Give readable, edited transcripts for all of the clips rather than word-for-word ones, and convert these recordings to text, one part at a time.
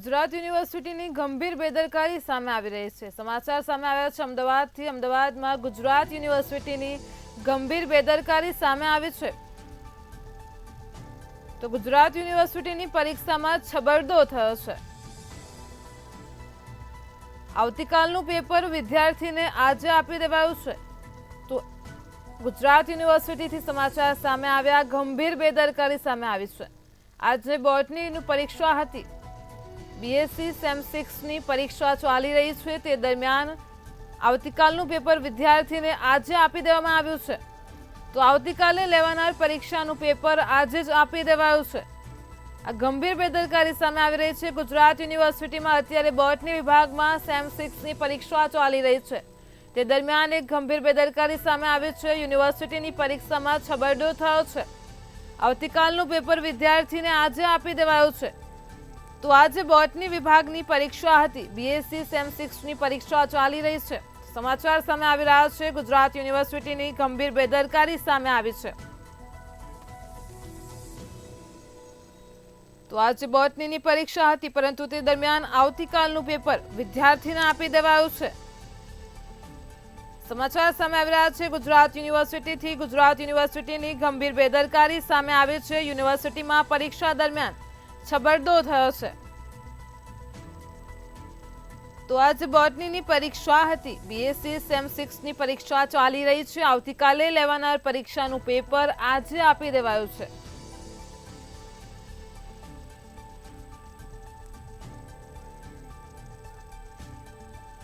ગુજરાત યુનિવર્સિટીની ગંભીર બેદરકારી સામે આવી રહી છે। સમાચાર સામે આવ્યા છે અમદાવાદથી। અમદાવાદમાં ગુજરાત યુનિવર્સિટીની ગંભીર બેદરકારી સામે આવી છે। તો ગુજરાત યુનિવર્સિટીની પરીક્ષામાં છબરડો થયો છે। આવતીકાલનું પેપર વિદ્યાર્થીને આજે આપી દેવાયું છે। તો ગુજરાત યુનિવર્સિટીથી સમાચાર સામે આવ્યા, ગંભીર બેદરકારી સામે આવી છે। આજે બોટનીની પરીક્ષા હતી। બીએસસી સેમ 6 ની પરીક્ષા ચાલી રહી છે, તે દરમિયાન આવતીકાલનું પેપર વિદ્યાર્થીને આજે આપી દેવામાં આવ્યું છે। તો આવતીકાલે લેવાનાર પરીક્ષાનું પેપર આજે જ આપી દેવાયું છે। આ ગંભીર બેદરકારી સામે આવી રહી છે। ગુજરાત યુનિવર્સિટીમાં અત્યારે બોટની વિભાગમાં સેમ 6 ની પરીક્ષા ચાલી રહી છે, તે દરમિયાન એક ગંભીર બેદરકારી સામે આવી છે। યુનિવર્સિટીની પરીક્ષામાં છબરડો થયો છે। આવતીકાલનું પેપર વિદ્યાર્થીને આજે આપી દેવાયું છે। તો આજે બોટની વિભાગની પરીક્ષા હતી। બીએસસી સેમ 6 ની પરીક્ષા ચાલી રહી છે। સમાચાર સામે આવી રહ્યા છે, ગુજરાત યુનિવર્સિટીની ગંભીર બેદરકારી સામે આવી છે। તો આજે બોટનીની પરીક્ષા હતી, પરંતુ તે દરમિયાન આવતીકાલનું પેપર વિદ્યાર્થીને આપી દેવાયું છે। સમાચાર સામે આવી રહ્યા છે ગુજરાત યુનિવર્સિટીથી। ગુજરાત યુનિવર્સિટીની ગંભીર બેદરકારી સામે આવી છે। યુનિવર્સિટીમાં પરીક્ષા દરમિયાન છબરડો થયો છે। તો આજે બોટનીની પરીક્ષા હતી। બીએસસી સેમ 6 ની પરીક્ષા ચાલી રહી છે। આવતીકાલે લેવાનાર પરીક્ષાનું પેપર આજે આપી દેવાયું છે।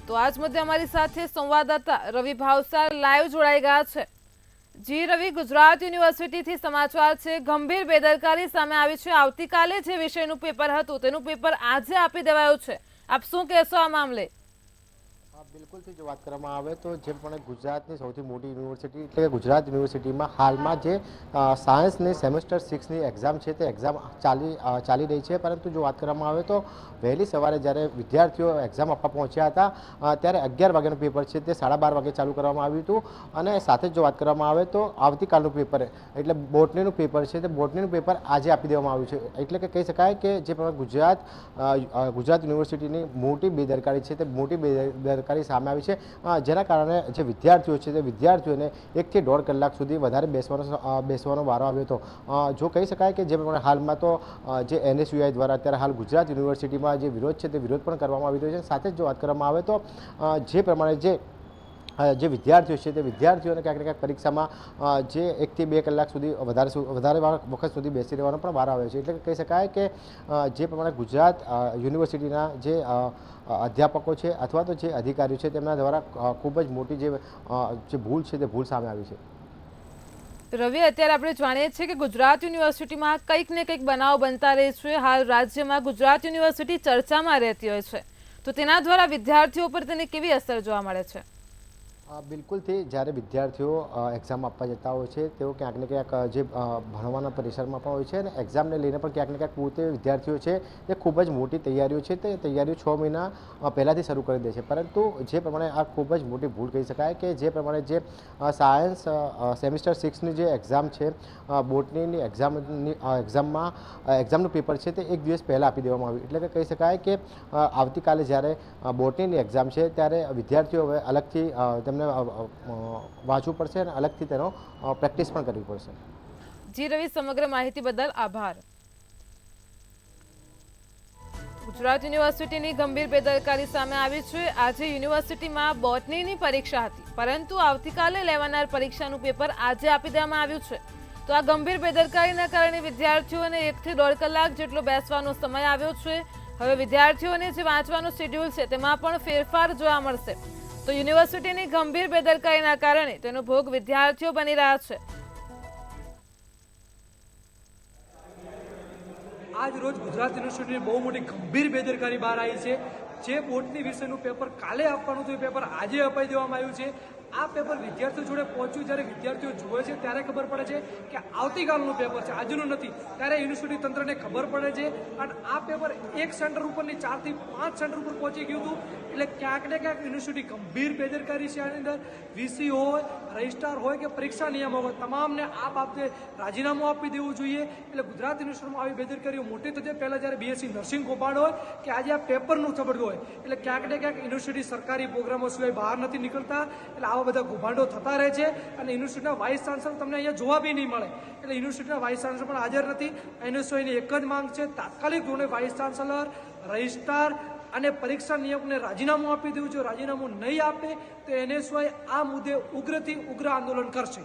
તો આજ મુદ્દે અમારી સાથે સંવાદદાતા રવિ ભાવસાર લાઈવ જોડાઈ ગયા છે। જી રવિ, ગુજરાત યુનિવર્સિટીથી સમાચાર છે, ગંભીર બેદરકારી સામે આવી છે। આવતીકાલે જે વિષયનું પેપર હતું તેનું પેપર આજે આપી દેવાયું છે। આપ શું કહેશો આ મામલે? બિલકુલથી જો વાત કરવામાં આવે તો જે પણ ગુજરાતની સૌથી મોટી યુનિવર્સિટી એટલે કે ગુજરાત યુનિવર્સિટીમાં હાલમાં જે સાયન્સની સેમેસ્ટર 6 ની એક્ઝામ છે તે એક્ઝામ ચાલી રહી છે। પરંતુ જો વાત કરવામાં આવે તો વહેલી સવારે જ્યારે વિદ્યાર્થીઓ એક્ઝામ આપવા પહોંચ્યા હતા ત્યારે 11 વાગ્યાનું પેપર છે તે 12:30 વાગે ચાલુ કરવામાં આવ્યું હતું। અને સાથે જ જો વાત કરવામાં આવે તો આવતીકાલનું પેપર એટલે બોટનીનું પેપર છે તે બોટનીનું પેપર આજે આપી દેવામાં આવ્યું છે। એટલે કે કહી શકાય કે જે પ્રમાણે ગુજરાત યુનિવર્સિટીની મોટી બેદરકારી છે તે મોટી બેદરકારી સામે આવી છે, જેના કારણે જે વિદ્યાર્થીઓ છે તે વિદ્યાર્થીઓને 1 થી 1.5 કલાક સુધી વધારે બેસવાનો વારો આવ્યો હતો। જો કહી શકાય કે જે પ્રમાણે હાલમાં તો જે NSUI દ્વારા અત્યારે હાલ ગુજરાત યુનિવર્સિટીમાં જે વિરોધ છે તે વિરોધ પણ કરવામાં આવી રહ્યો છે। સાથે જ જો વાત કરવામાં આવે તો જે પ્રમાણે જે વિદ્યાર્થીઓ છે તે વિદ્યાર્થીઓને ક્યાંક ને ક્યાંક પરીક્ષામાં જે 1 થી 2 કલાક સુધી વધારે વખત સુધી બેસી રહેવાનો પણ વારો આવ્યો છે। એટલે કે કહી શકાય કે જે પ્રમાણે ગુજરાત યુનિવર્સિટીના જે અધ્યાપકો છે અથવા તો જે અધિકારીઓ છે તેમના દ્વારા ખૂબ જ મોટી જે ભૂલ છે તે ભૂલ સામે આવી છે। રવિ, અત્યારે આપણે જાણીએ છીએ કે ગુજરાત યુનિવર્સિટીમાં કંઈક ને કંઈક બનાવ બનતા રહે છે। હાલ રાજ્યમાં ગુજરાત યુનિવર્સિટી ચર્ચામાં રહેતી હોય છે, તો તેના દ્વારા વિદ્યાર્થીઓ પર તેની કેવી અસર જોવા મળે છે? બિલકુલથી જ્યારે વિદ્યાર્થીઓ એક્ઝામ આપવા જતા હોય છે તેઓ ક્યાંક ને ક્યાંક જે ભણવાના પરિસરમાં પણ હોય છે અને એક્ઝામને લઈને પણ ક્યાંક ને ક્યાંક પોતે વિદ્યાર્થીઓ છે એ ખૂબ જ મોટી તૈયારીઓ છે તે તૈયારીઓ 6 મહિના પહેલાંથી શરૂ કરી દે છે। પરંતુ જે પ્રમાણે આ ખૂબ જ મોટી ભૂલ કહી શકાય કે જે પ્રમાણે જે સાયન્સ સેમિસ્ટર 6 ની જે એક્ઝામ છે, બોટનીની એક્ઝામનું પેપર છે તે 1 દિવસ પહેલાં આપી દેવામાં આવ્યું। એટલે કે કહી શકાય કે આવતીકાલે જ્યારે બોટનીની એક્ઝામ છે ત્યારે વિદ્યાર્થીઓ હવે અલગથી તેમને વાંચવું પડશે અને અલગથી તેનો પ્રેક્ટિસ પણ કરવી પડશે। જી રવિ, સમગ્ર માહિતી બદલ આભાર। ગુજરાત યુનિવર્સિટીની ગંભીર બેદરકારી સામે આવી છે। આજે યુનિવર્સિટીમાં બોટનીની પરીક્ષા હતી, પરંતુ આવતીકાલે લેવાનાર પરીક્ષાનું પેપર આજે આપી દેવામાં આવ્યું છે। તો આ ગંભીર બેદરકારીના કારણે વિદ્યાર્થીઓને 1 થી 1.5 કલાક જેટલો બેસવાનો સમય આવ્યો છે। હવે વિદ્યાર્થીઓને જે વાંચવાનું શેડ્યુલ છે તેમાં પણ ફેરફાર જોવા મળશે। તો યુનિવર્સિટીની ગંભીર બેદરકારીના કારણે તેનો ભોગ વિદ્યાર્થીઓ બની રહ્યા છે। આજ રોજ ગુજરાત યુનિવર્સિટીની બહુ મોટી ગંભીર બેદરકારી બહાર આવી છે। જે બોટની વિષયનું પેપર કાલે આપવાનું હતું એ પેપર આજે અપાઈ દેવામાં આવ્યું છે। આ પેપર વિદ્યાર્થીઓ જોડે પહોંચ્યું, જ્યારે વિદ્યાર્થીઓ જુએ છે ત્યારે ખબર પડે છે કે આવતીકાલનું પેપર છે, આજનું નથી. ત્યારે યુનિવર્સિટી તંત્રને ખબર પડે છે અને આ પેપર એક સેન્ટર ઉપરની 4 થી 5 સેન્ટર ઉપર પહોંચી ગયું હતું. એટલે ક્યાંક ને ક્યાંક યુનિવર્સિટી ગંભીર બેદરકારી છે આની અંદર. વીસી હોય, રજિસ્ટ્રાર હોય કે પરીક્ષા નિયામક હોય, તમામને આ બાબતે રાજીનામું આપી દેવું જોઈએ. એટલે ગુજરાત યુનિવર્સિટીમાં આવી બેદરકારીઓ મોટી થતી. પહેલાં જ્યારે બીએસસી નર્સિંગ કૌભાંડ હોય કે આજે આ પેપરનું થબડતું હોય, એટલે ક્યાંક ને ક્યાંક યુનિવર્સિટી સરકારી પ્રોગ્રામો સિવાય બહાર નથી નીકળતા. એટલે આવા બધા કૌભાંડો થતા રહે છે અને યુનિવર્સિટીના વાઇસ ચાન્સલર તમને અહીંયા જોવા બી નહીં મળે. એટલે યુનિવર્સિટીના વાઇસ ચાન્સલર પણ હાજર નથી. એનએસઓની એક જ માંગ છે, તાત્કાલિક ધોરણે વાઇસ ચાન્સલર, રજિસ્ટ્રાર અને પરીક્ષા નિયામકને રાજીનામું આપી દેવું જોઈએ. રાજીનામું નહીં આપે તો એનએસઓએ આ મુદ્દે ઉગ્રથી ઉગ્ર આંદોલન કરશે.